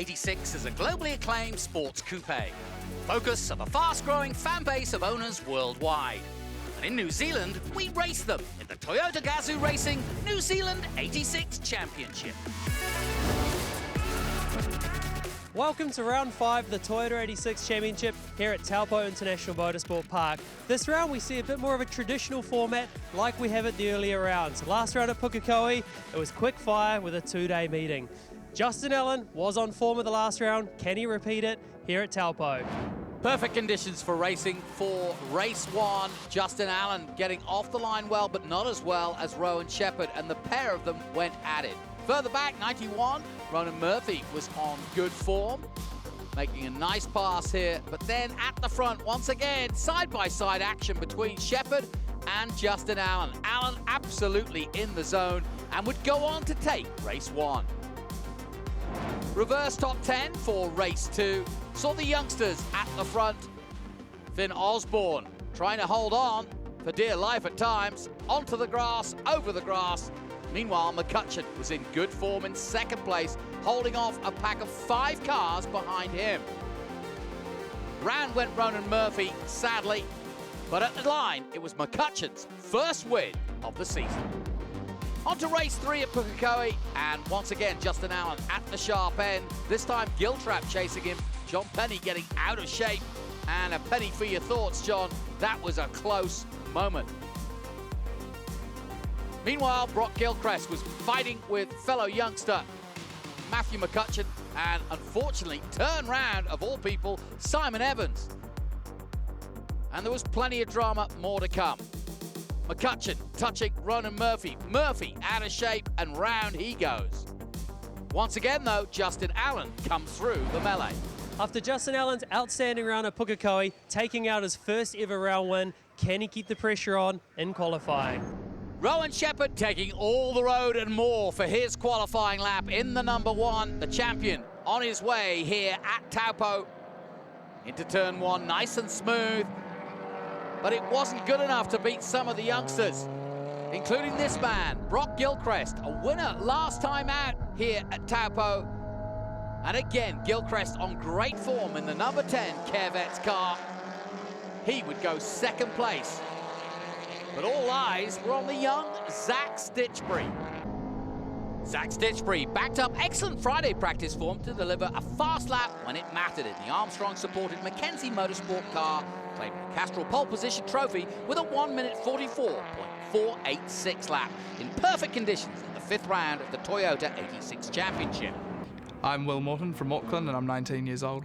86 is a globally acclaimed sports coupe, focus of a fast-growing fan base of owners worldwide. And in New Zealand, we race them in the Toyota Gazoo Racing New Zealand 86 Championship. Welcome to round 5 of the Toyota 86 Championship here at Taupo International Motorsport Park. This round we see a bit more of a traditional format like we have at the earlier rounds. Last round at Pukekohe, it was quick fire with a 2-day meeting. Justin Allen was on form of the last round. Can he repeat it here at Taupo? Perfect conditions for racing for race 1. Justin Allen getting off the line well, but not as well as Rowan Shepherd, and the pair of them went at it. Further back, 91, Ronan Murphy was on good form, making a nice pass here. But then at the front, once again, side-by-side action between Shepherd and Justin Allen. Allen absolutely in the zone and would go on to take race 1. Reverse top 10 for race 2. Saw the youngsters at the front. Finn Osborne trying to hold on for dear life at times. Onto the grass, over the grass. Meanwhile, McCutcheon was in good form in second place, holding off a pack of 5 cars behind him. Round went Ronan Murphy, sadly, but at the line, it was McCutcheon's first win of the season. On to race 3 at Pukekohe, and once again, Justin Allen at the sharp end. This time, Giltrap chasing him, John Penny getting out of shape, and a penny for your thoughts, John. That was a close moment. Meanwhile, Brock Gilchrist was fighting with fellow youngster Matthew McCutcheon, and unfortunately, turn round, of all people, Simon Evans. And there was plenty of drama, more to come. McCutcheon touching Ronan Murphy. Murphy out of shape, and round he goes. Once again, though, Justin Allen comes through the melee. After Justin Allen's outstanding round at Pukekohe, taking out his first ever round win, can he keep the pressure on in qualifying? Rowan Shepherd taking all the road and more for his qualifying lap in the number 1, the champion, on his way here at Taupo. Into turn 1, nice and smooth. But it wasn't good enough to beat some of the youngsters, including this man, Brock Gilchrist, a winner last time out here at Taupo. And again, Gilchrist on great form in the number 10 Corvette's car. He would go second place. But all eyes were on the young Zach Stitchbury. Zach Stitchbury backed up excellent Friday practice form to deliver a fast lap when it mattered in the Armstrong-supported Mackenzie Motorsport car, claiming the Castrol pole position trophy with a 1-minute 44.486 lap in perfect conditions in the 5th round of the Toyota 86 Championship. I'm Will Morton from Auckland and I'm 19 years old.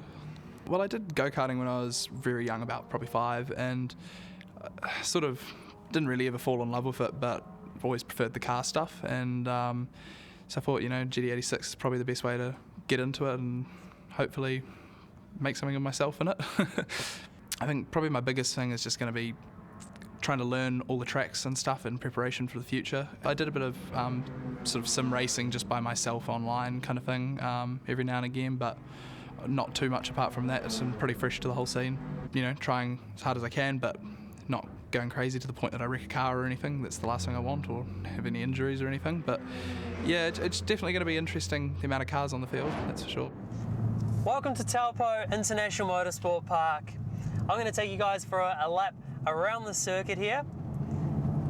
Well, I did go-karting when I was very young, about probably 5, and sort of didn't really ever fall in love with it, but always preferred the car stuff, and so I thought, you know, GT86 is probably the best way to get into it and hopefully make something of myself in it. I think probably my biggest thing is just going to be trying to learn all the tracks and stuff in preparation for the future. I did a bit of sort of sim racing just by myself online kind of thing every now and again, but not too much apart from that. It's pretty fresh to the whole scene. You know, trying as hard as I can, but not going crazy to the point that I wreck a car or anything. That's the last thing I want, or have any injuries or anything. But yeah, it's definitely going to be interesting, the amount of cars on the field, that's for sure. Welcome to Taupo International Motorsport Park. I'm going to take you guys for a lap around the circuit here.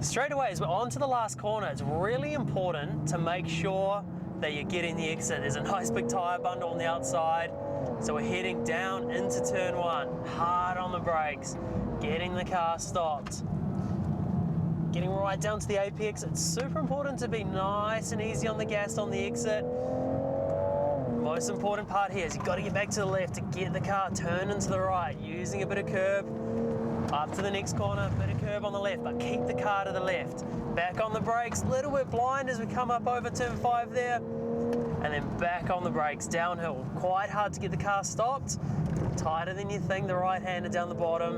Straight away, as we're on to the last corner, it's really important to make sure that you're getting the exit. There's a nice big tyre bundle on the outside. So we're heading down into turn 1, hard on the brakes, getting the car stopped. Getting right down to the apex. It's super important to be nice and easy on the gas on the exit. Most important part here is you've got to get back to the left to get the car turning to the right, using a bit of curb. Up to the next corner, bit of curb on the left, but keep the car to the left. Back on the brakes, little bit blind as we come up over turn 5 there. And then back on the brakes, downhill. Quite hard to get the car stopped. Tighter than you think, the right-hander down the bottom.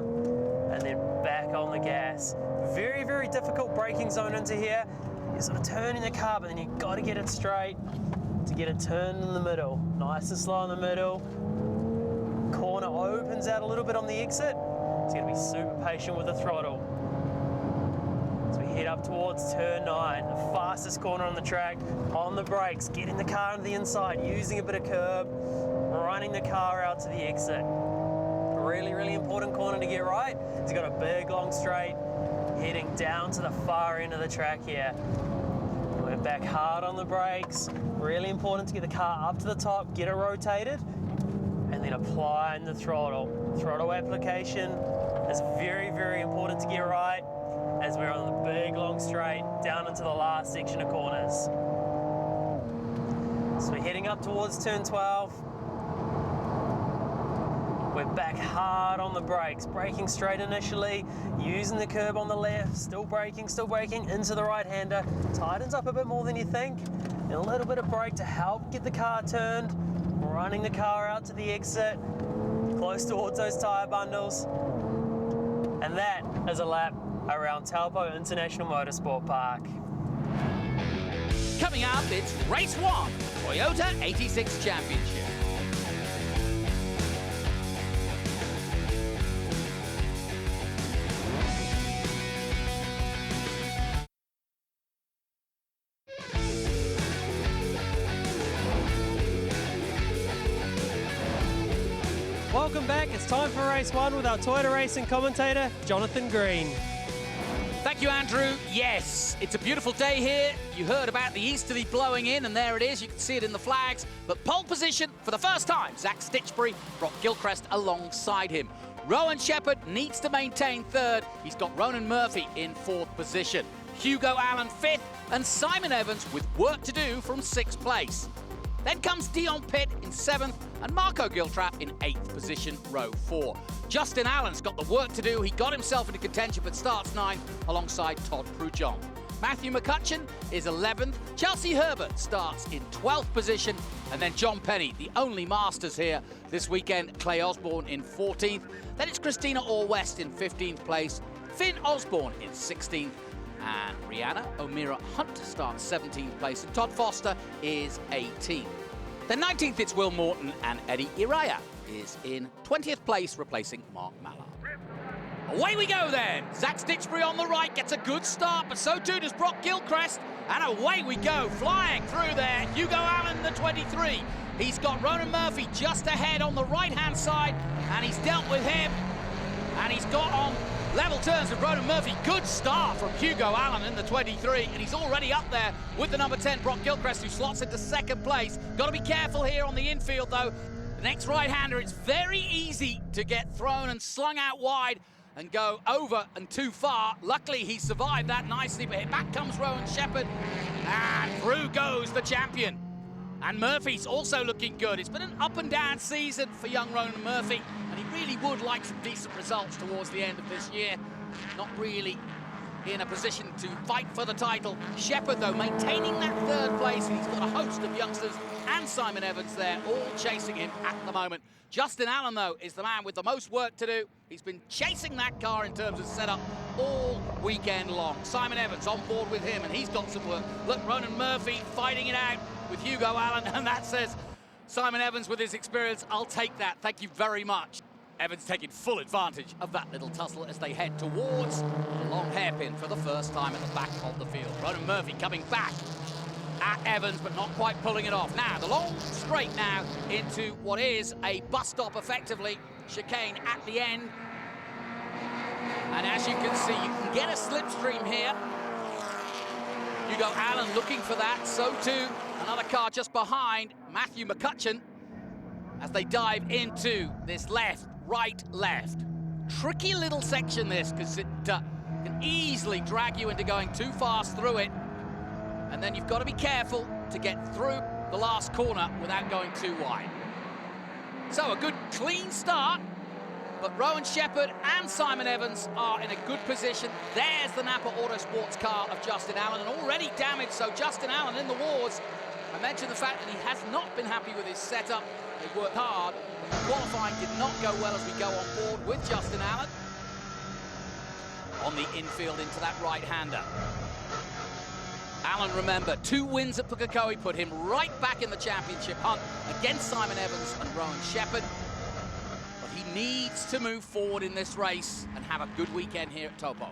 And then back on the gas. Very, very difficult braking zone into here. You're sort of turning the car, but then you've got to get it straight to get it turned in the middle. Nice and slow in the middle. Corner opens out a little bit on the exit. So you've got to be super patient with the throttle. As we head up towards turn 9, the fastest corner on the track, on the brakes, getting the car on the inside, using a bit of curb. running the car out to the exit. Really, really important corner to get right. He's got a big long straight heading down to the far end of the track here. We're back hard on the brakes. Really important to get the car up to the top, get it rotated, and then applying the throttle. Throttle application is very, very important to get right as we're on the big long straight down into the last section of corners. So we're heading up towards turn 12. We're back hard on the brakes, braking straight initially, using the curb on the left, still braking into the right-hander. Tightens up a bit more than you think. And a little bit of brake to help get the car turned, running the car out to the exit, close towards those tyre bundles. And that is a lap around Taupo International Motorsport Park. Coming up, it's race 1, Toyota 86 Championship. Welcome back, it's time for race 1 with our Toyota racing commentator, Jonathan Green. Thank you, Andrew. Yes, it's a beautiful day here. You heard about the easterly blowing in, and there it is. You can see it in the flags. But pole position for the first time, Zach Stitchbury, Brock Gilchrist alongside him. Rowan Shepherd needs to maintain third. He's got Ronan Murphy in fourth position. Hugo Allen fifth, and Simon Evans with work to do from sixth place. Then comes Dion Pitt in seventh, and Marco Giltrap in eighth position, row 4. Justin Allen's got the work to do. He got himself into contention, but starts ninth alongside Todd Prujon. Matthew McCutcheon is 11th. Chelsea Herbert starts in 12th position. And then John Penny, the only Masters here this weekend. Clay Osborne in 14th. Then it's Christina Orr-West in 15th place. Finn Osborne in 16th. And Rihanna O'Meara Hunt starts 17th place. And Todd Foster is 18th. Then 19th, it's Will Morton, and Eddie Iraya is in 20th place, replacing Mark Mallard. Away we go then. Zach Stitchbury on the right gets a good start, but so too does Brock Gilchrist. And away we go, flying through there. Hugo Allen, the 23. He's got Ronan Murphy just ahead on the right-hand side, and he's dealt with him. And he's got on level terms with Ronan Murphy. Good start from Hugo Allen in the 23, and he's already up there with the number 10, Brock Gilchrist, who slots into second place. Got to be careful here on the infield, though. The next right-hander, it's very easy to get thrown and slung out wide and go over and too far. Luckily, he survived that nicely, but back comes Rowan Shepherd, and through goes the champion. And Murphy's also looking good. It's been an up-and-down season for young Ronan Murphy, and he really would like some decent results towards the end of this year. Not really in a position to fight for the title. Shepherd, though, maintaining that third place, and he's got a host of youngsters and Simon Evans there, all chasing him at the moment. Justin Allen, though, is the man with the most work to do. He's been chasing that car in terms of setup all weekend long. Simon Evans on board with him, and he's got some work. Look, Ronan Murphy fighting it out with Hugo Allen, and that says Simon Evans with his experience, I'll take that, thank you very much. Evans taking full advantage of that little tussle as they head towards the long hairpin for the first time at the back of the field. Ronan Murphy coming back at Evans, but not quite pulling it off. Now, the long straight now into what is a bus stop, effectively. Chicane at the end. And as you can see, you can get a slipstream here. Hugo Allen looking for that, so too another car just behind, Matthew McCutcheon, as they dive into this left, right, left. Tricky little section this, because it can easily drag you into going too fast through it. And then you've got to be careful to get through the last corner without going too wide. So a good clean start, but Rowan Shepherd and Simon Evans are in a good position. There's the Napa Autosports car of Justin Allen, and already damaged, so Justin Allen in the wars. I mentioned the fact that he has not been happy with his setup. They worked hard, but the qualifying did not go well as we go on board with Justin Allen on the infield into that right-hander. Allen, remember, 2 wins at Pukekohe put him right back in the championship hunt against Simon Evans and Rowan Shepherd. But he needs to move forward in this race and have a good weekend here at Taupo.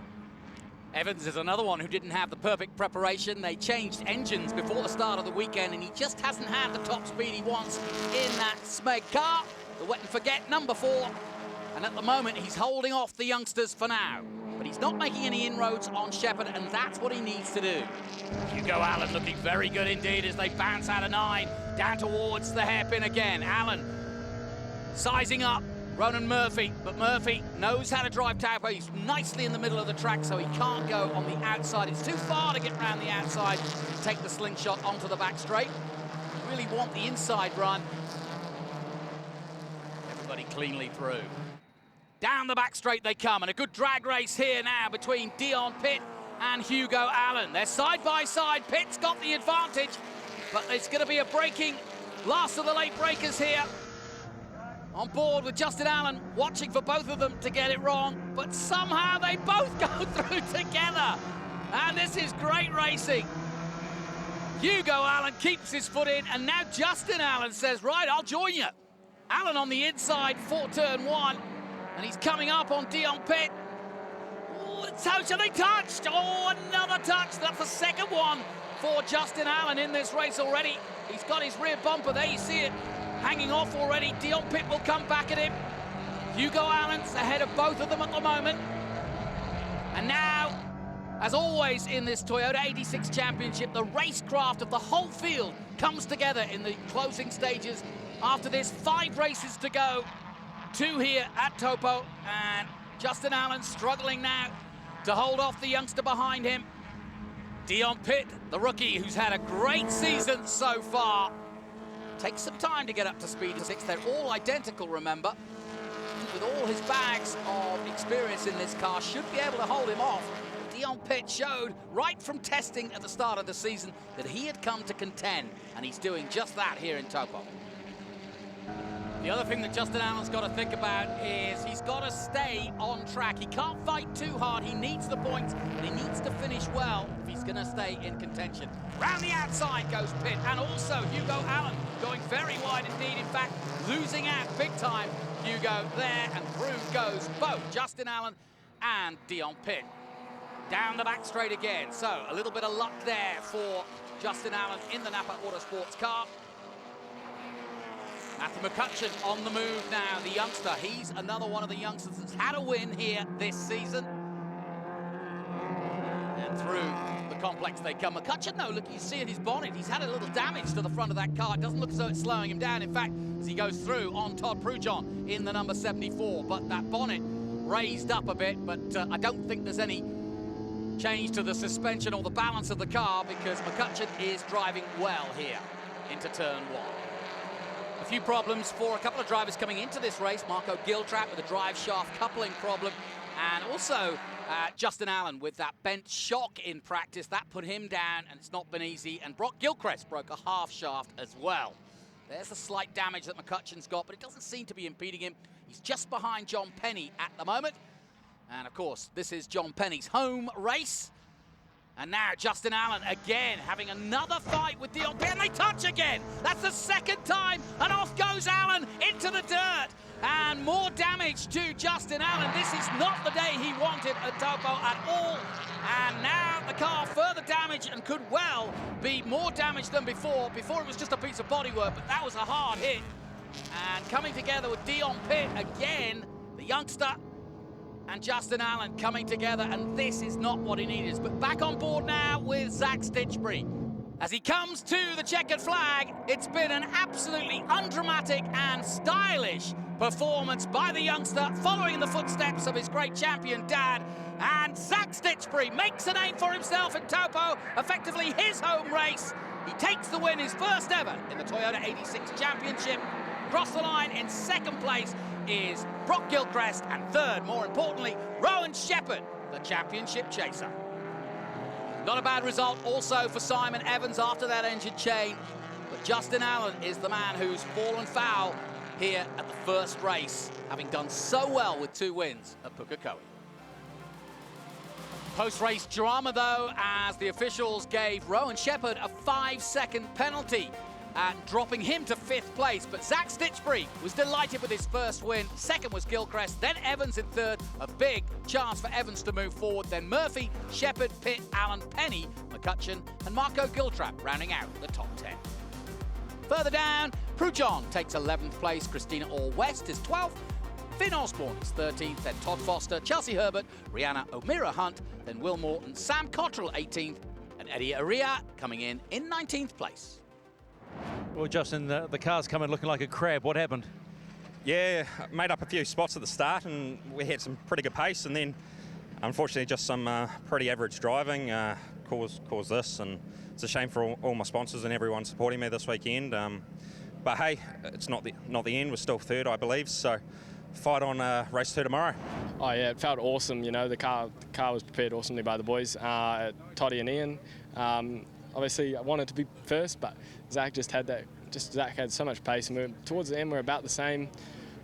Evans is another one who didn't have the perfect preparation. They changed engines before the start of the weekend, and he just hasn't had the top speed he wants in that Smeg car. The wet and forget number 4. And at the moment, he's holding off the youngsters for now. But he's not making any inroads on Shepherd, and that's what he needs to do. Hugo Allen looking very good indeed as they bounce out of 9, down towards the hairpin again. Allen sizing up Ronan Murphy, but Murphy knows how to drive Taupo. He's nicely in the middle of the track, so he can't go on the outside. It's too far to get around the outside and take the slingshot onto the back straight. Really want the inside run. Everybody cleanly through. Down the back straight they come, and a good drag race here now between Dion Pitt and Hugo Allen. They're side by side. Pitt's got the advantage, but it's going to be a braking last of the late breakers here. On board with Justin Allen, watching for both of them to get it wrong, but somehow they both go through together. And this is great racing. Hugo Allen keeps his foot in, and now Justin Allen says, right, I'll join you. Allen on the inside for turn 1, and he's coming up on Dion Pitt. How shall they touched? Oh, another touch. That's the second one for Justin Allen in this race already. He's got his rear bumper there, you see it hanging off already. Dion Pitt will come back at him. Hugo Allen's ahead of both of them at the moment. And now, as always in this Toyota 86 Championship, the racecraft of the whole field comes together in the closing stages. After this, 5 races to go. 2 here at Taupo, and Justin Allen struggling now to hold off the youngster behind him. Dion Pitt, the rookie, who's had a great season so far. Takes some time to get up to speed. 6, they're all identical, remember. With all his bags of experience in this car, should be able to hold him off. Dion Pitt showed right from testing at the start of the season that he had come to contend, and he's doing just that here in Taupo. The other thing that Justin Allen's got to think about is he's got to stay on track. He can't fight too hard. He needs the points, and he needs to finish well if he's going to stay in contention. Round the outside goes Pitt, and also Hugo Allen going very wide indeed. In fact, losing out big time. Hugo there, and through goes both Justin Allen and Dion Pitt. Down the back straight again. So a little bit of luck there for Justin Allen in the Napa Autosports car. Matthew McCutcheon on the move now, the youngster. He's another one of the youngsters that's had a win here this season. And through the complex they come. McCutcheon, though, look, you see in his bonnet, he's had a little damage to the front of that car. It doesn't look as though it's slowing him down. In fact, as he goes through on Todd Prujon in the number 74. But that bonnet raised up a bit, but I don't think there's any change to the suspension or the balance of the car, because McCutcheon is driving well here into turn 1. A few problems for a couple of drivers coming into this race. Marco Giltrap with a drive shaft coupling problem, and also Justin Allen with that bent shock in practice. That put him down, and it's not been easy. And Brock Gilchrist broke a half shaft as well. There's the slight damage that McCutcheon's got, but it doesn't seem to be impeding him. He's just behind John Penny at the moment. And of course, this is John Penny's home race. And now Justin Allen again having another fight with Dion Pitt, and they touch again. That's the second time, and off goes Allen into the dirt. And more damage to Justin Allen. This is not the day he wanted at Taupo at all. And now the car further damaged, and could well be more damaged than before. Before it was just a piece of bodywork, but that was a hard hit. And coming together with Dion Pitt again, the youngster, and Justin Allen coming together, and this is not what he needed. But back on board now with Zach Stitchbury. As he comes to the checkered flag, it's been an absolutely undramatic and stylish performance by the youngster, following in the footsteps of his great champion dad. And Zach Stitchbury makes a name for himself in Taupo, effectively his home race. He takes the win, his first ever in the Toyota 86 Championship. Across the line in second place is Brock Gilchrist, and third, more importantly, Rowan Shepherd, the championship chaser. Not a bad result also for Simon Evans after that engine change, but Justin Allen is the man who's fallen foul here at the first race, having done so well with 2 wins at Pukekohe. Post-race drama, though, as the officials gave Rowan Shepherd a 5-second penalty. and dropping him to 5th place. But Zach Stitchbury was delighted with his first win. Second was Gilchrist, then Evans in third. A big chance for Evans to move forward. Then Murphy, Shepherd, Pitt, Allen, Penny, McCutcheon, and Marco Giltrap rounding out the top 10. Further down, Prujon takes 11th place. Christina Orr-West is 12th. Finn Osborne is 13th, then Todd Foster, Chelsea Herbert, Rihanna O'Meara Hunt, then Will Morton, Sam Cottrell 18th, and Eddie Aria coming in 19th place. Well, Justin, the car's coming looking like a crab. What happened? Yeah, made up a few spots at the start and we had some pretty good pace, and then unfortunately just some pretty average driving caused this, and it's a shame for all my sponsors and everyone supporting me this weekend. But hey, it's not the end. We're still third, I believe, so fight on race 2 tomorrow. Oh yeah, it felt awesome. You know, the car was prepared awesomely by the boys, Toddy and Ian. Obviously, I wanted to be first, but Zach just had that. Zach had so much pace, and towards the end we're about the same.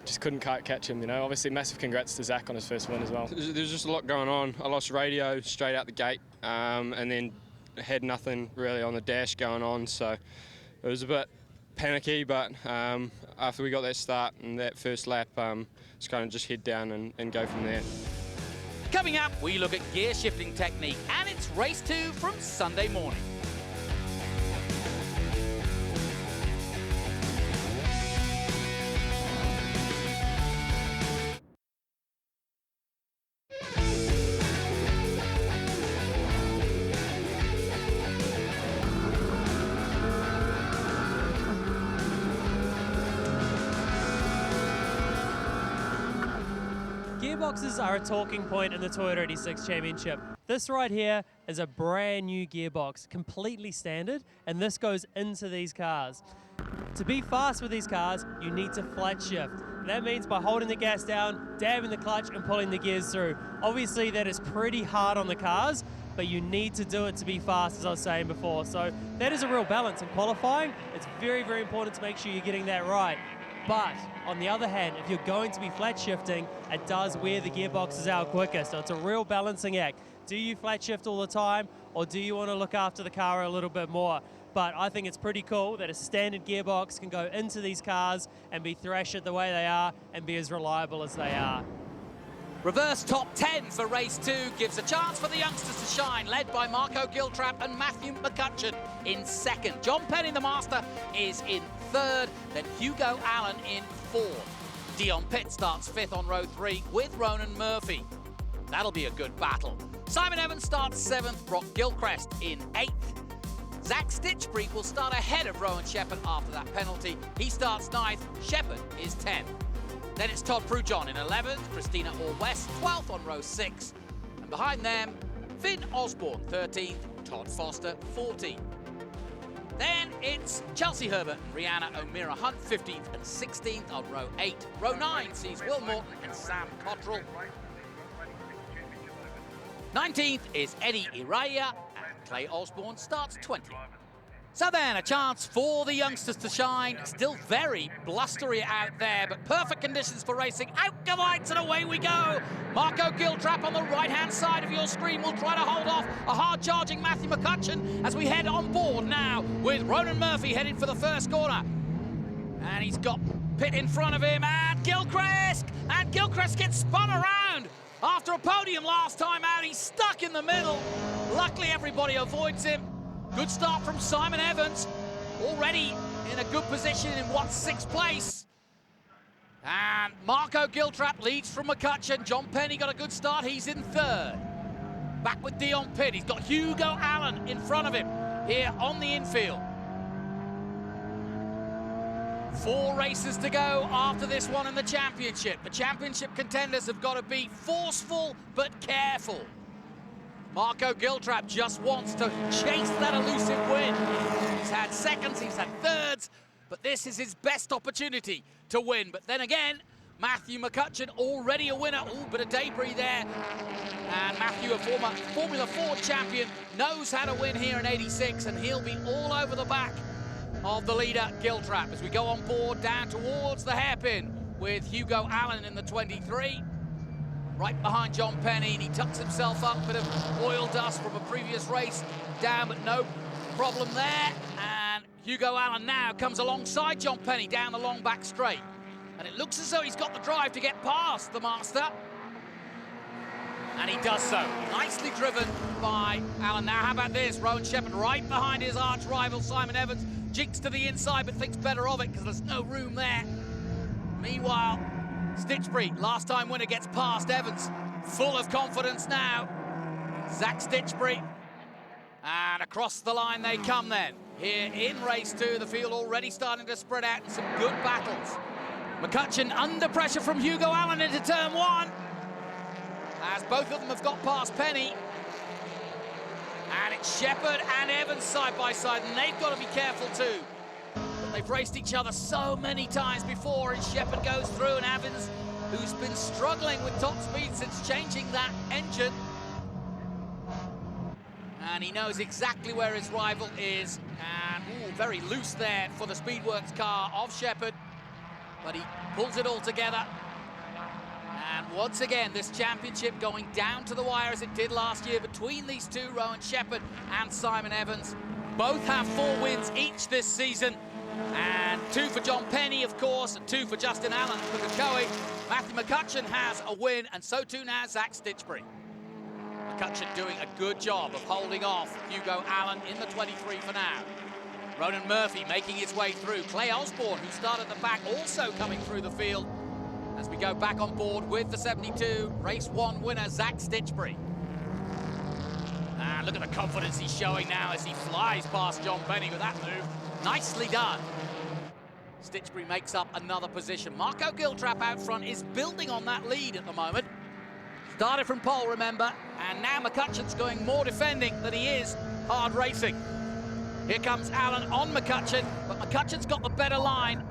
Just couldn't quite catch him. You know, obviously massive congrats to Zach on his first win as well. There's just a lot going on. I lost radio straight out the gate, and then had nothing really on the dash going on, so it was a bit panicky, but after we got that start and that first lap, just kind of just head down and go from there. Coming up, we look at gear shifting technique, and it's race 2 from Sunday morning. Gearboxes are a talking point in the Toyota 86 Championship. This right here is a brand new gearbox, completely standard, and this goes into these cars. To be fast with these cars, you need to flat shift. That means by holding the gas down, dabbing the clutch, and pulling the gears through. Obviously, that is pretty hard on the cars, but you need to do it to be fast, as I was saying before. So that is a real balance in qualifying. It's very, very important to make sure you're getting that right. But on the other hand, if you're going to be flat shifting, it does wear the gearboxes out quicker. So it's a real balancing act. Do you flat shift all the time, or do you want to look after the car a little bit more? But I think it's pretty cool that a standard gearbox can go into these cars and be thrashed the way they are and be as reliable as they are. Reverse top 10 for race 2 gives a chance for the youngsters to shine, led by Marco Giltrap and Matthew McCutcheon in 2nd. John Penny, the master, is in 3rd, then Hugo Allen in 4th. Dion Pitt starts 5th on row 3 with Ronan Murphy. That'll be a good battle. Simon Evans starts 7th, Brock Gilchrist in 8th. Zach Stitchbury will start ahead of Rowan Shepherd after that penalty. He starts 9th, Shepherd is 10th. Then it's Todd Prujon in 11th, Christina Orr-West 12th on row 6. And behind them, Finn Osborne 13th, Todd Foster 14th. Then it's Chelsea Herbert and Rihanna O'Meara Hunt 15th and 16th on row 8. Row 9 sees Will Morton and Sam Cottrell. 19th is Eddie Iraya, and Clay Osborne starts 20th. So then, a chance for the youngsters to shine. Still very blustery out there, but perfect conditions for racing. Out the lights and away we go. Marco Giltrap on the right-hand side of your screen will try to hold off a hard-charging Matthew McCutcheon as we head on board now with Ronan Murphy heading for the first corner. And he's got Pitt in front of him, and Gilchrist! And Gilchrist gets spun around. After a podium last time out, he's stuck in the middle. Luckily, everybody avoids him. Good start from Simon Evans, already in a good position in what's 6th place. And Marco Giltrap leads from McCutcheon. John Penny got a good start, he's in 3rd. Back with Dion Pitt, he's got Hugo Allen in front of him here on the infield. 4 races to go after this one in the championship. The championship contenders have got to be forceful but careful. Marco Giltrap just wants to chase that elusive win. He's had seconds, he's had thirds, but this is his best opportunity to win. But then again, Matthew McCutcheon already a winner. Ooh, bit of debris there. And Matthew, a former Formula Ford champion, knows how to win here in 86, and he'll be all over the back of the leader, Giltrap, as we go on board down towards the hairpin with Hugo Allen in the 23. Right behind John Penny, and he tucks himself up, bit of oil dust from a previous race down, but no problem there. And Hugo Allen now comes alongside John Penny down the long back straight. And it looks as though he's got the drive to get past the master. And he does so. Nicely driven by Allen. Now, how about this? Rowan Shepherd right behind his arch rival, Simon Evans. Jinks to the inside, but thinks better of it because there's no room there. Meanwhile, Stitchbury, last time winner, gets past Evans. Full of confidence now. Zach Stitchbury. And across the line they come then. Here in race 2, the field already starting to spread out in some good battles. McCutcheon under pressure from Hugo Allen into turn 1. As both of them have got past Penny. And it's Shepherd and Evans side by side, and they've got to be careful too. But they've raced each other so many times before, and Shepherd goes through, and Evans, who's been struggling with top speed since changing that engine. And he knows exactly where his rival is, and very loose there for the Speedworks car of Shepherd. But he pulls it all together. And once again, this championship going down to the wire as it did last year between these two, Rowan Shepherd and Simon Evans. Both have 4 wins each this season. And 2 for John Penny, of course, and 2 for Justin Allen for Kokoe. Matthew McCutcheon has a win, and so too now Zach Stitchbury. McCutcheon doing a good job of holding off Hugo Allen in the 23 for now. Ronan Murphy making his way through. Clay Osborne, who started at the back, also coming through the field. As we go back on board with the 72, race 1 winner, Zach Stitchbury. And look at the confidence he's showing now as he flies past John Penny with that move. Nicely done. Stitchbury makes up another position. Marco Giltrap out front is building on that lead at the moment. Started from pole, remember, and now McCutcheon's going more defending than he is hard racing. Here comes Allen on McCutcheon, but McCutcheon's got the better line.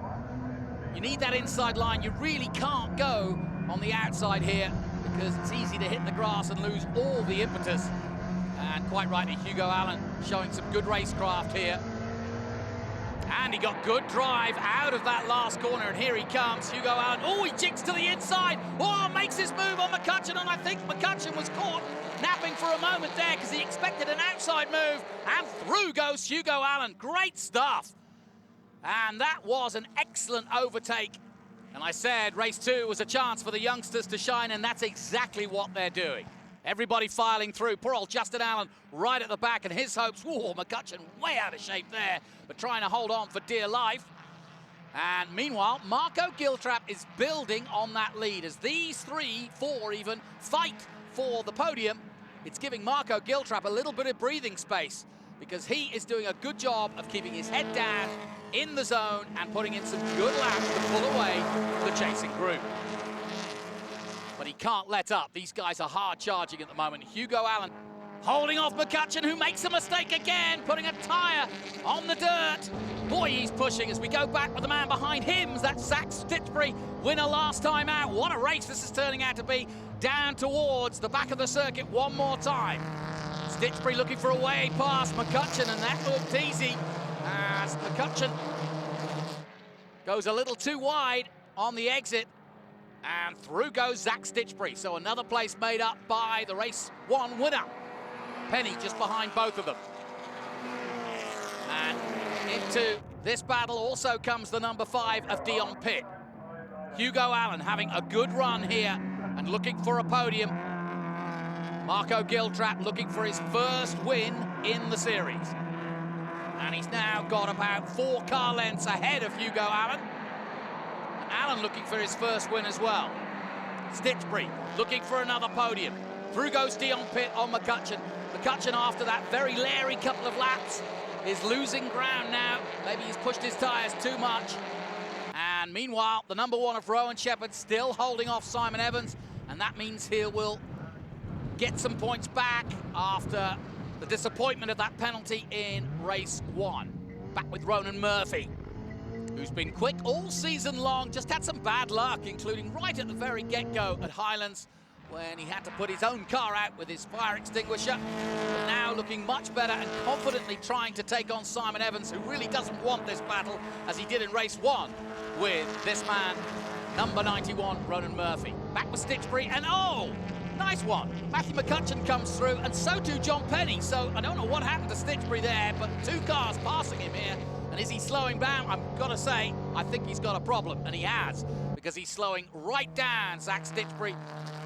You need that inside line. You really can't go on the outside here because it's easy to hit the grass and lose all the impetus. And quite rightly, Hugo Allen showing some good racecraft here. And he got good drive out of that last corner, and here he comes, Hugo Allen. Oh, he jigs to the inside. Oh, makes his move on McCutcheon, and I think McCutcheon was caught napping for a moment there because he expected an outside move, and through goes Hugo Allen. Great stuff. And that was an excellent overtake. And I said race 2 was a chance for the youngsters to shine, and that's exactly what they're doing. Everybody filing through. Poor old Justin Allen right at the back, and his hopes, whoa, McCutcheon way out of shape there, but trying to hold on for dear life. And meanwhile, Marco Giltrap is building on that lead. As these 3, 4 even, fight for the podium, it's giving Marco Giltrap a little bit of breathing space because he is doing a good job of keeping his head down in the zone and putting in some good laps to pull away the chasing group. But he can't let up. These guys are hard charging at the moment. Hugo Allen holding off McCutcheon, who makes a mistake again, putting a tyre on the dirt. Boy, he's pushing as we go back with the man behind him. That's Zach Stitchbury, winner last time out. What a race this is turning out to be. Down towards the back of the circuit one more time. Stitchbury looking for a way past McCutcheon, and that looked easy as McCutcheon goes a little too wide on the exit. And through goes Zach Stitchbury. So another place made up by the race 1 winner. Penny just behind both of them. And into this battle also comes the number 5 of Dion Pitt. Hugo Allen having a good run here and looking for a podium. Marco Giltrap looking for his first win in the series. And he's now got about 4 car lengths ahead of Hugo Allen. Allen looking for his first win as well. Stitchbury looking for another podium. Through goes Dion Pitt on McCutcheon. McCutcheon, after that very leery couple of laps, is losing ground now. Maybe he's pushed his tyres too much. And meanwhile, the number 1 of Rowan Shepherd still holding off Simon Evans, and that means he will get some points back after the disappointment of that penalty in race 1. Back with Ronan Murphy, who's been quick all season long, just had some bad luck, including right at the very get-go at Highlands when he had to put his own car out with his fire extinguisher. But now looking much better and confidently trying to take on Simon Evans, who really doesn't want this battle as he did in race 1 with this man, number 91, Ronan Murphy. Back with Stitchbury, and oh, nice one. Matthew McCutcheon comes through, and so too John Penny. So I don't know what happened to Stitchbury there, but 2 cars passing him here. And is he slowing down? I've got to say, I think he's got a problem, and he has, because he's slowing right down Zach Stitchbury.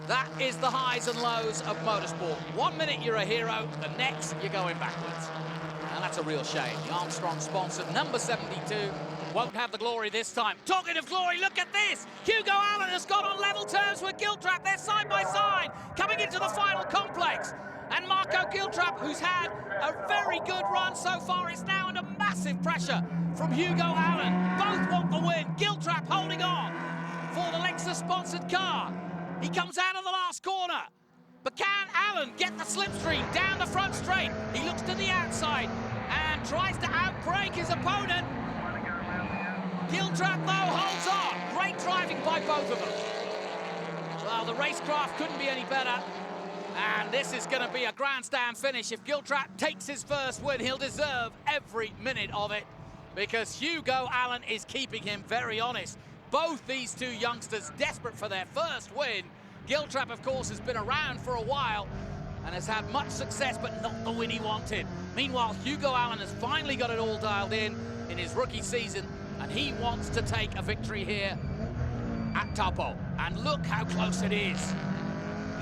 That is the highs and lows of motorsport. 1 minute you're a hero, the next you're going backwards. And that's a real shame. The Armstrong sponsor, number 72, won't have the glory this time. Talking of glory, look at this! Hugo Allen has got on level terms with Giltrap. They're side by side, coming into the final complex. And Marco Giltrap, who's had a very good run so far, is now under massive pressure from Hugo Allen. Both want the win. Giltrap holding on for the Lexus-sponsored car. He comes out of the last corner. But can Allen get the slipstream down the front straight? He looks to the outside and tries to outbrake his opponent. Giltrap, though, holds on. Great driving by both of them. Well, the racecraft couldn't be any better. And this is going to be a grandstand finish. If Giltrap takes his first win, he'll deserve every minute of it, because Hugo Allen is keeping him very honest. Both these two youngsters desperate for their first win. Giltrap, of course, has been around for a while and has had much success, but not the win he wanted. Meanwhile, Hugo Allen has finally got it all dialed in his rookie season, and he wants to take a victory here at Taupo. And look how close it is.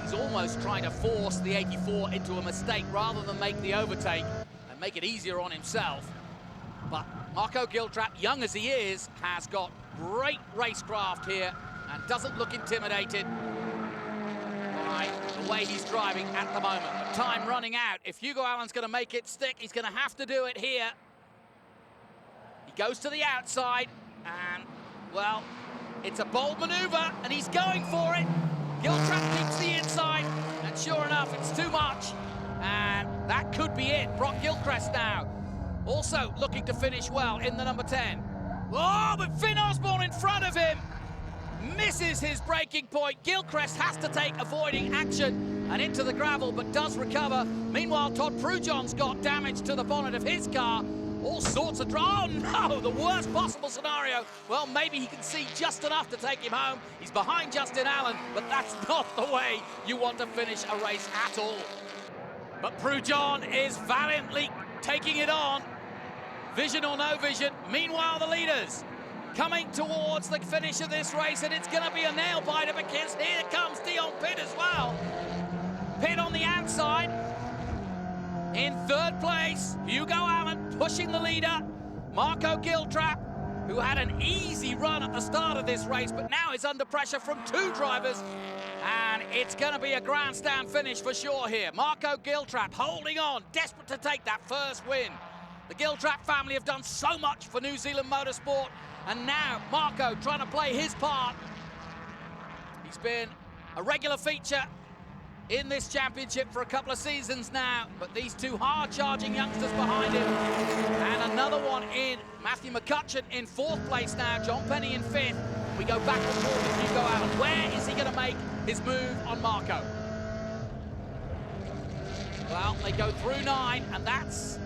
He's almost trying to force the 84 into a mistake rather than make the overtake and make it easier on himself. But Marco Giltrap, young as he is, has got great racecraft here and doesn't look intimidated by the way he's driving at the moment. But time running out. If Hugo Allen's going to make it stick, he's going to have to do it here. He goes to the outside and, well, it's a bold maneuver and he's going for it. Giltrap keeps the inside, and sure enough, it's too much. And that could be it. Brock Gilchrist now also looking to finish well in the number 10. Oh, but Finn Osborne in front of him misses his braking point. Gilchrist has to take avoiding action and into the gravel, but does recover. Meanwhile, Todd Prujon's got damage to the bonnet of his car. All sorts of oh no, the worst possible scenario. Well, maybe he can see just enough to take him home. He's behind Justin Allen, but that's not the way you want to finish a race at all. But Prujon is valiantly taking it on. Vision or no vision. Meanwhile, the leaders coming towards the finish of this race, and it's going to be a nail-biter because here comes Dion Pitt as well. Pitt on the outside. In third place, Hugo Allen pushing the leader. Marco Giltrap, who had an easy run at the start of this race, but now is under pressure from two drivers. And it's going to be a grandstand finish for sure here. Marco Giltrap holding on, desperate to take that first win. The Giltrap family have done so much for New Zealand motorsport, and now Marco trying to play his part. He's been a regular feature in this championship for a couple of seasons now, but these two hard-charging youngsters behind him, and another one in Matthew McCutcheon in fourth place now, John Penny in fifth. We go back and forth with Hugo Allen. Where is he going to make his move on Marco? Well, they go through 9, and that's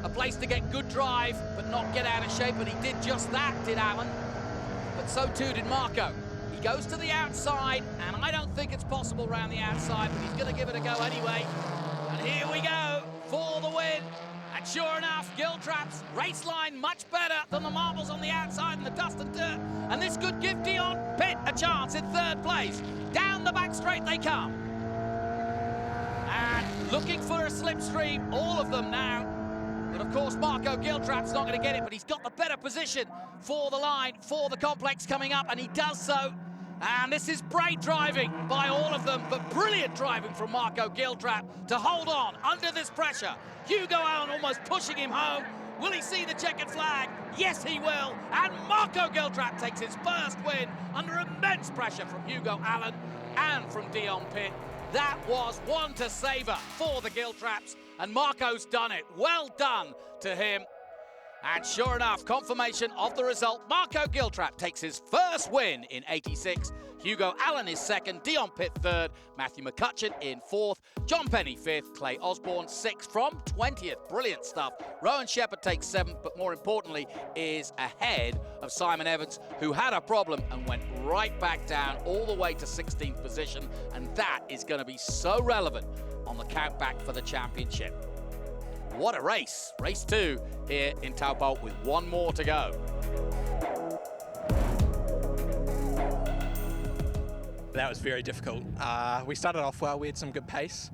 a place to get good drive, but not get out of shape, and he did just that, did Allen. But so too did Marco. He goes to the outside, and I don't think it's possible around the outside, but he's going to give it a go anyway. And here we go for the win. And sure enough, Giltrap's race line much better than the marbles on the outside and the dust and dirt. And this could give Dion Pitt a chance in third place. Down the back straight they come. And looking for a slipstream, all of them now. But of course, Marco Giltrap's not going to get it, but he's got the better position for the line, for the complex coming up, and he does so. And this is great driving by all of them, but brilliant driving from Marco Giltrap to hold on under this pressure. Hugo Allen almost pushing him home. Will he see the checkered flag? Yes, he will. And Marco Giltrap takes his first win under immense pressure from Hugo Allen and from Dion Pitt. That was one to savour for the Giltraps, and Marco's done it. Well done to him. And sure enough, confirmation of the result. Marco Giltrap takes his first win in 86. Hugo Allen is second, Dion Pitt third, Matthew McCutcheon in fourth, John Penny fifth, Clay Osborne sixth from 20th. Brilliant stuff. Rowan Shepherd takes seventh, but more importantly is ahead of Simon Evans, who had a problem and went right back down all the way to 16th position. And that is going to be so relevant on the countback for the championship. what a race. Race 2 here in Taupo with one more to go. That was very difficult. We started off well, we had some good pace,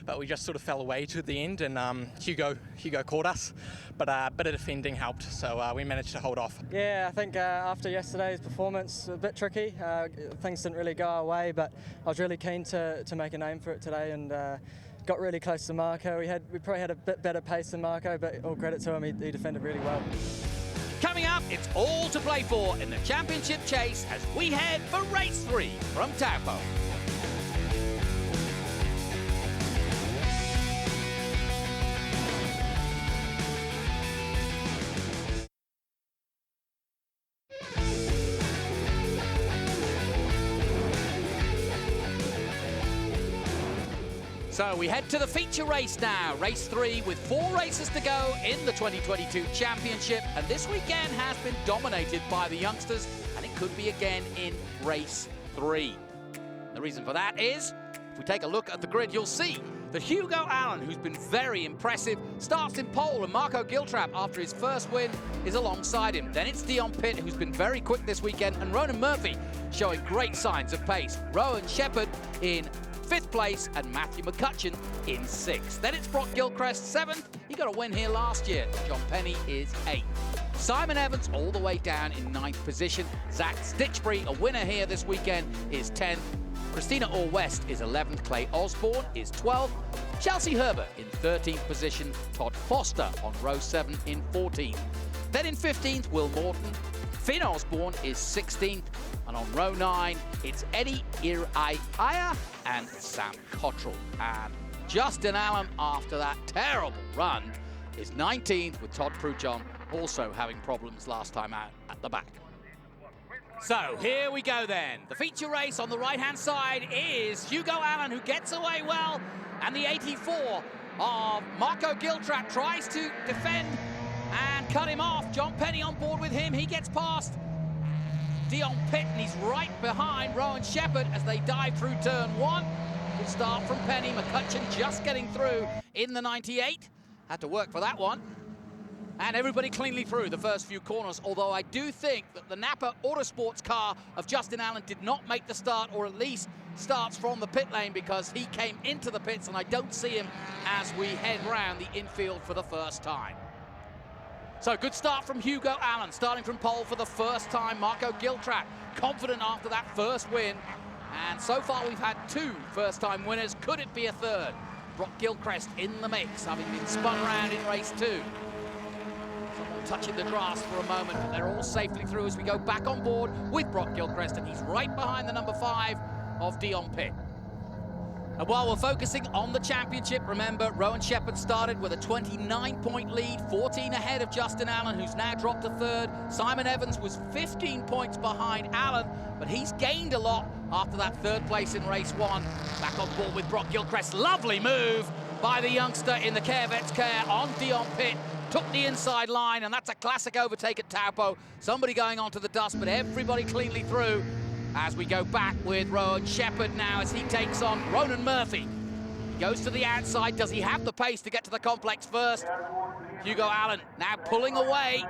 but we just sort of fell away to the end, and Hugo caught us, but a bit of defending helped, so we managed to hold off. Yeah, I think after yesterday's performance, a bit tricky. Things didn't really go our way, but I was really keen to make a name for it today, and got really close to Marco. We probably had a bit better pace than Marco, but all credit to him, he defended really well. Coming up, it's all to play for in the championship chase as we head for race 3 from Taupo. So we head to the feature race now, race 3 with 4 races to go in the 2022 championship, and this weekend has been dominated by the youngsters, and it could be again in race 3. The reason for that is, if we take a look at the grid, you'll see that Hugo Allen, who's been very impressive, starts in pole, and Marco Giltrap, after his first win, is alongside him. Then it's Dion Pitt, who's been very quick this weekend, and Ronan Murphy showing great signs of pace. Rowan Shepherd in 5th place and Matthew McCutcheon in 6th. Then it's Brock Gilchrist 7th. He got a win here last year. John Penny is 8th. Simon Evans all the way down in 9th position. Zach Stitchbury, a winner here this weekend, is 10th. Christina Orr-West is 11th. Clay Osborne is 12th. Chelsea Herbert in 13th position. Todd Foster on row 7 in 14th. Then in 15th, Will Morton. Finn Osborne is 16th. And on row 9, it's Eddie Iriaya and Sam Cottrell. And Justin Allen, after that terrible run, is 19th, with Todd Pruchon also having problems last time out at the back. So here we go then. The feature race on the right-hand side is Hugo Allen, who gets away well, and the 84 of Marco Giltrap tries to defend and cut him off. John Penny on board with him. He gets past Dion Pitt, and he's right behind Rowan Shepherd as they dive through turn 1. Good start from Penny. McCutcheon just getting through in the 98. Had to work for that one. And everybody cleanly through the first few corners, although I do think that the Napa Autosports car of Justin Allen did not make the start, or at least starts from the pit lane, because he came into the pits, and I don't see him as we head round the infield for the first time. So good start from Hugo Allen, starting from pole for the first time. Marco Giltrap, confident after that first win. And so far we've had 2 first-time winners. Could it be a third? Brock Gilchrist in the mix, having been spun around in race 2. Someone touching the grass for a moment, but they're all safely through as we go back on board with Brock Gilchrist, and he's right behind the number 5 of Dion Pitt. And while we're focusing on the championship, remember, Rowan Shepherd started with a 29-point lead, 14 ahead of Justin Allen, who's now dropped to 3rd. Simon Evans was 15 points behind Allen, but he's gained a lot after that 3rd place in race 1. Back on board with Brock Gilchrist. Lovely move by the youngster in the Care-Vets Care on Dion Pitt. Took the inside line, and that's a classic overtake at Taupo. Somebody going onto the dust, but everybody cleanly through. As we go back with Rowan Shepherd now as he takes on Ronan Murphy. He goes to the outside. Does he have the pace to get to the complex first? Hugo Allen now pulling away.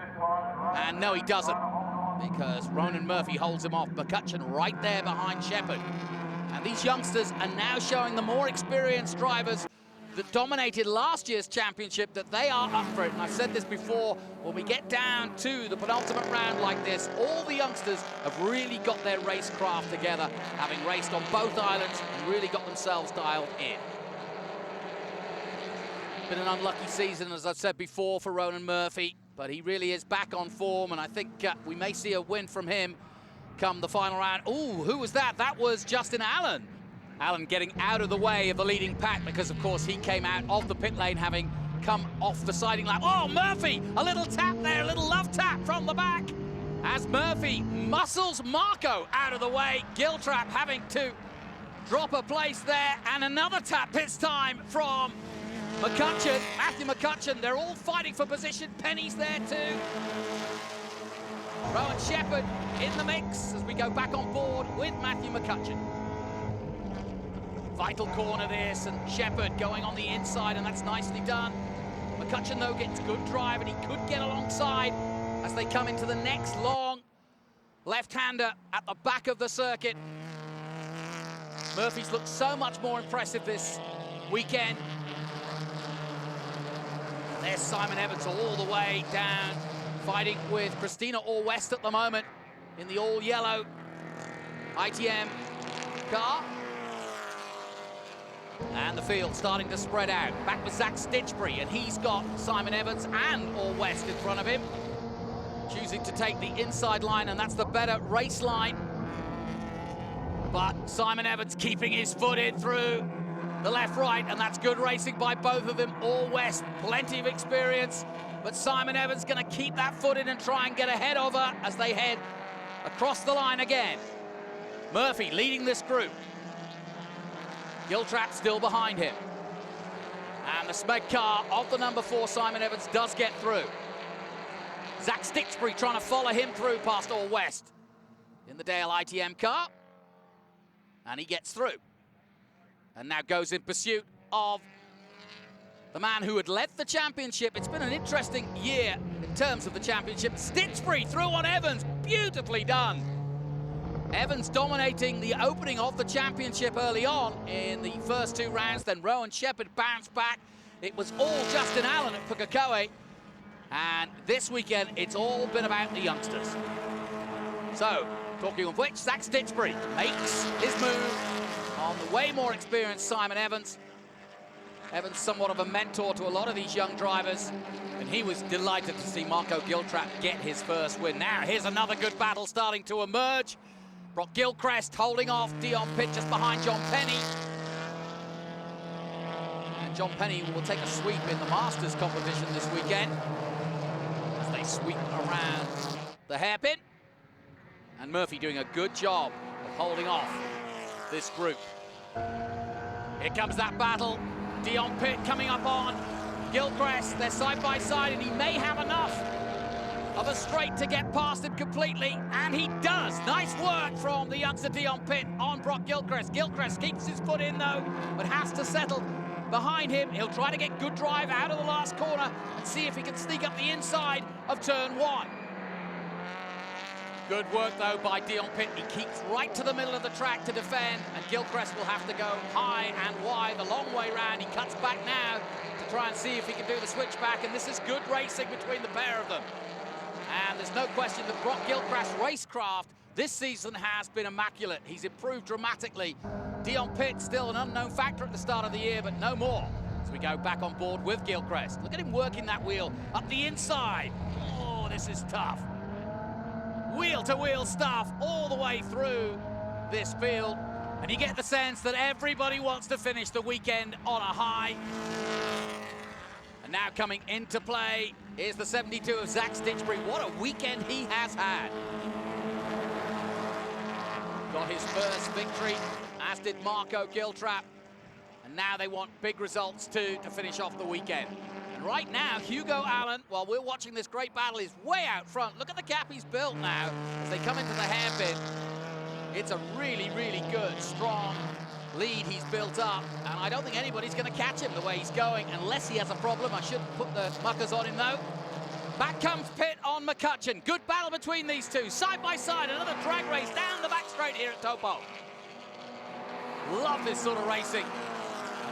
And no, he doesn't, because Ronan Murphy holds him off. McCutcheon right there behind Shepherd. And these youngsters are now showing the more experienced drivers that dominated last year's championship that they are up for it. And I've said this before, when we get down to the penultimate round like this, all the youngsters have really got their racecraft together, having raced on both islands and really got themselves dialed in. Been an unlucky season, as I've said before, for Ronan Murphy, but he really is back on form, and I think we may see a win from him come the final round. Ooh, who was that? That was Justin Allen. Allen getting out of the way of the leading pack because, of course, he came out of the pit lane having come off the siding lap. Oh, Murphy! A little tap there, a little love tap from the back as Murphy muscles Marco out of the way. Giltrap having to drop a place there, and another tap this time from McCutcheon. Matthew McCutcheon, they're all fighting for position. Penny's there too. Rowan Shepherd in the mix as we go back on board with Matthew McCutcheon. Vital corner this, and Shepherd going on the inside, and that's nicely done. McCutcheon, though, gets good drive, and he could get alongside as they come into the next long left-hander at the back of the circuit. Murphy's looked so much more impressive this weekend. There's Simon Evans all the way down, fighting with Christina All-West at the moment in the all-yellow ITM car. And the field starting to spread out. Back with Zach Stitchbury, and he's got Simon Evans and All-West in front of him. Choosing to take the inside line, and that's the better race line. But Simon Evans keeping his foot in through the left-right, and that's good racing by both of them. All-West, plenty of experience, but Simon Evans going to keep that foot in and try and get ahead of her as they head across the line again. Murphy leading this group. Giltrap still behind him. And the Smeg car of the number 4, Simon Evans, does get through. Zach Stitchbury trying to follow him through past All-West in the Dale ITM car. And he gets through. And now goes in pursuit of the man who had led the championship. It's been an interesting year in terms of the championship. Stitchbury through on Evans, beautifully done. Evans dominating the opening of the championship early on in the first 2 rounds, then Rowan Shepherd bounced back. It was all Justin Allen at Pukekohe. And this weekend, it's all been about the youngsters. So, talking of which, Zach Stitchbury makes his move on the way more experienced Simon Evans. Evans somewhat of a mentor to a lot of these young drivers, and he was delighted to see Marco Giltrap get his first win. Now, here's another good battle starting to emerge. Brock Gilchrist holding off Dion Pitt just behind John Penny. And John Penny will take a sweep in the Masters competition this weekend as they sweep around the hairpin. And Murphy doing a good job of holding off this group. Here comes that battle. Dion Pitt coming up on Gilchrist. They're side by side, and he may have enough of a straight to get past him completely, and he does. Nice work from the youngster Dion Pitt on Brock Gilchrist. Gilchrist keeps his foot in though, but has to settle behind him. He'll try to get good drive out of the last corner and see if he can sneak up the inside of turn 1. Good work though by Dion Pitt. He keeps right to the middle of the track to defend, and Gilchrist will have to go high and wide the long way round. He cuts back now to try and see if he can do the switchback, and this is good racing between the pair of them. And there's no question that Brock Gilchrist's racecraft this season has been immaculate. He's improved dramatically. Dion Pitt still an unknown factor at the start of the year, but no more as we go back on board with Gilchrist. Look at him working that wheel up the inside. Oh, this is tough. Wheel-to-wheel stuff all the way through this field. And you get the sense that everybody wants to finish the weekend on a high. And now coming into play is the 72 of Zach Stitchbury. What a weekend he has had. Got his first victory, as did Marco Giltrap. And now they want big results too to finish off the weekend. And right now, Hugo Allen, while we're watching this great battle, is way out front. Look at the gap he's built now as they come into the hairpin. It's a really, really good, strong lead he's built up, and I don't think anybody's going to catch him the way he's going, unless he has a problem. I shouldn't put the muckers on him, though. Back comes Pitt on McCutcheon. Good battle between these two, side by side. Another drag race down the back straight here at Taupo. Love this sort of racing.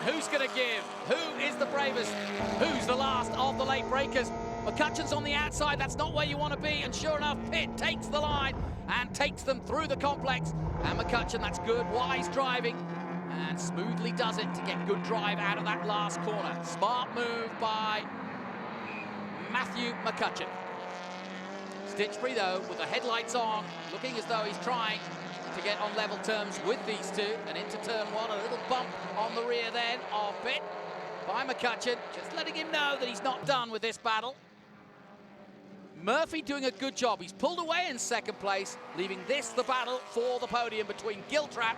Who's going to give? Who is the bravest? Who's the last of the late breakers? McCutcheon's on the outside. That's not where you want to be, and sure enough, Pitt takes the line and takes them through the complex. And McCutcheon, that's good, wise driving, and smoothly does it to get good drive out of that last corner. Smart move by Matthew McCutcheon. Stitchbury, though, with the headlights on, looking as though he's trying to get on level terms with these two. And into turn 1, a little bump on the rear then of Pitt by McCutcheon, just letting him know that he's not done with this battle. Murphy doing a good job. He's pulled away in second place, leaving this the battle for the podium between Giltrap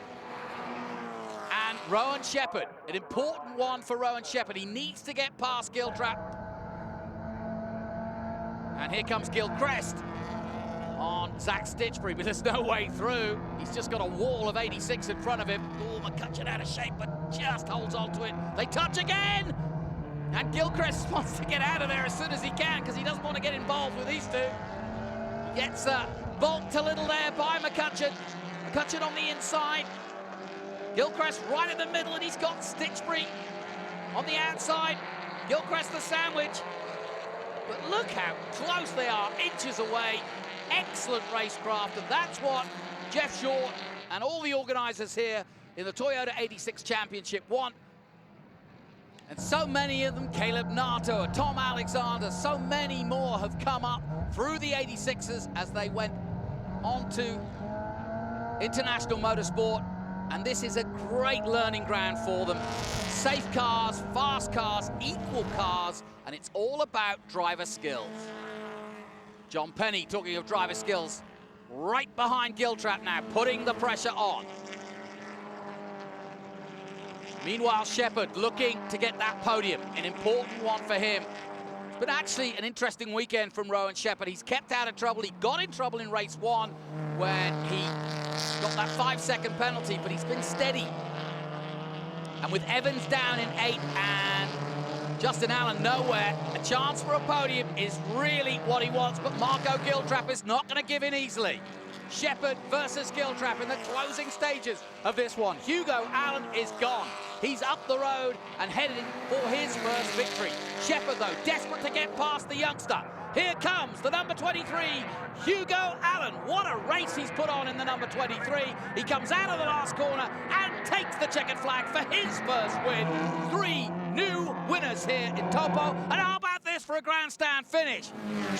and Rowan Shepherd. An important one for Rowan Shepherd. He needs to get past Giltrap. And here comes Gilchrist on Zach Stitchbury, but there's no way through. He's just got a wall of 86 in front of him. Oh, McCutcheon out of shape, but just holds on to it. They touch again! And Gilchrist wants to get out of there as soon as he can because he doesn't want to get involved with these two. He gets bulked a little there by McCutcheon. McCutcheon on the inside. Gilchrist right in the middle, and he's got Stitchbury on the outside. Gilchrist the sandwich. But look how close they are, inches away. Excellent racecraft, and that's what Jeff Short and all the organisers here in the Toyota 86 Championship want. And so many of them, Caleb Nato, Tom Alexander, so many more have come up through the 86ers as they went on to International Motorsport. And this is a great learning ground for them. Safe cars, fast cars, equal cars, and it's all about driver skills. John Penny, talking of driver skills, right behind Giltrap now, putting the pressure on. Meanwhile, Shepherd looking to get that podium, an important one for him. It's been actually an interesting weekend from Rowan Shepherd. He's kept out of trouble. He got in trouble in race 1 when he got that 5-second penalty, but he's been steady. And with Evans down in 8 and Justin Allen nowhere, a chance for a podium is really what he wants, but Marco Giltrap is not going to give in easily. Shepherd versus Giltrap in the closing stages of this one. Hugo Allen is gone. He's up the road and headed for his first victory. Shepherd, though, desperate to get past the youngster. Here comes the number 23, Hugo Allen. What a race he's put on in the number 23. He comes out of the last corner and takes the checkered flag for his first win. 3 new winners here in Taupo. And how about this for a grandstand finish?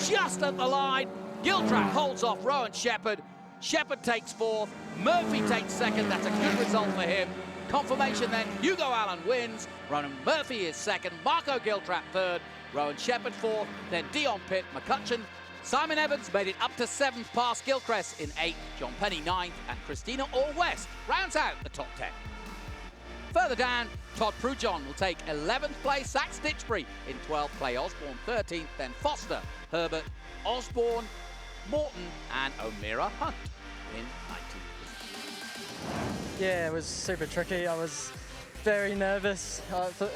Just at the line, Giltrap holds off Rowan Shepherd. Shepherd takes 4th, Murphy takes 2nd. That's a good result for him. Confirmation then, Hugo Allen wins, Ronan Murphy is 2nd, Marco Giltrap 3rd, Rowan Shepherd 4th, then Dion Pitt, McCutcheon. Simon Evans made it up to 7th past Gilchrist in 8th, John Penny 9th, and Christina Orr-West rounds out the top 10. Further down, Todd Prujon will take 11th place, Zach Stitchbury in 12th, Clay Osborne 13th, then Foster, Herbert, Osborne, Morton and O'Meara Hunt in 19th. Yeah, it was super tricky. I was very nervous. For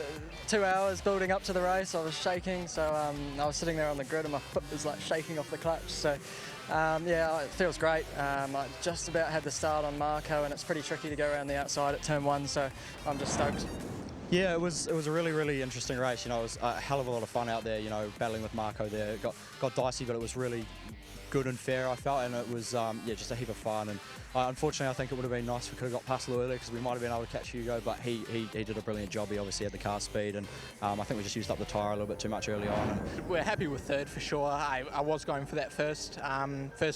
2 hours building up to the race, I was shaking, so I was sitting there on the grid and my foot was like shaking off the clutch. So yeah, it feels great. I just about had the start on Marco, and it's pretty tricky to go around the outside at turn 1, so I'm just stoked. Yeah, it was a really interesting race. You know, it was a hell of a lot of fun out there. You know, battling with Marco there. It got dicey, but it was really good and fair, I felt, and it was yeah, just a heap of fun. And unfortunately, I think it would have been nice if we could have got past a little earlier because we might have been able to catch Hugo, but he did a brilliant job. He obviously had the car speed, and I think we just used up the tyre a little bit too much early on. And we're happy with 3rd for sure. I was going for that first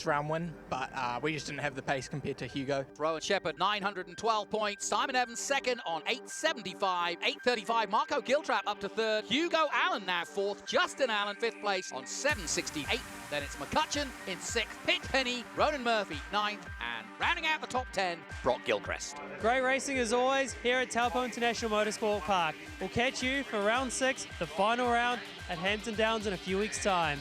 round win, but we just didn't have the pace compared to Hugo. Rowan Shepherd 912 points, Simon Evans 2nd on 875, 835. Marco Giltrap up to 3rd, Hugo Allen now 4th, Justin Allen 5th place on 768. Then it's McCutcheon in 6th, Pitt Penny, Ronan Murphy 9th, and rounding out the top 10, Brock Gilchrist. Great racing as always here at Taupo International Motorsport Park. We'll catch you for round 6, the final round at Hampton Downs in a few weeks' time.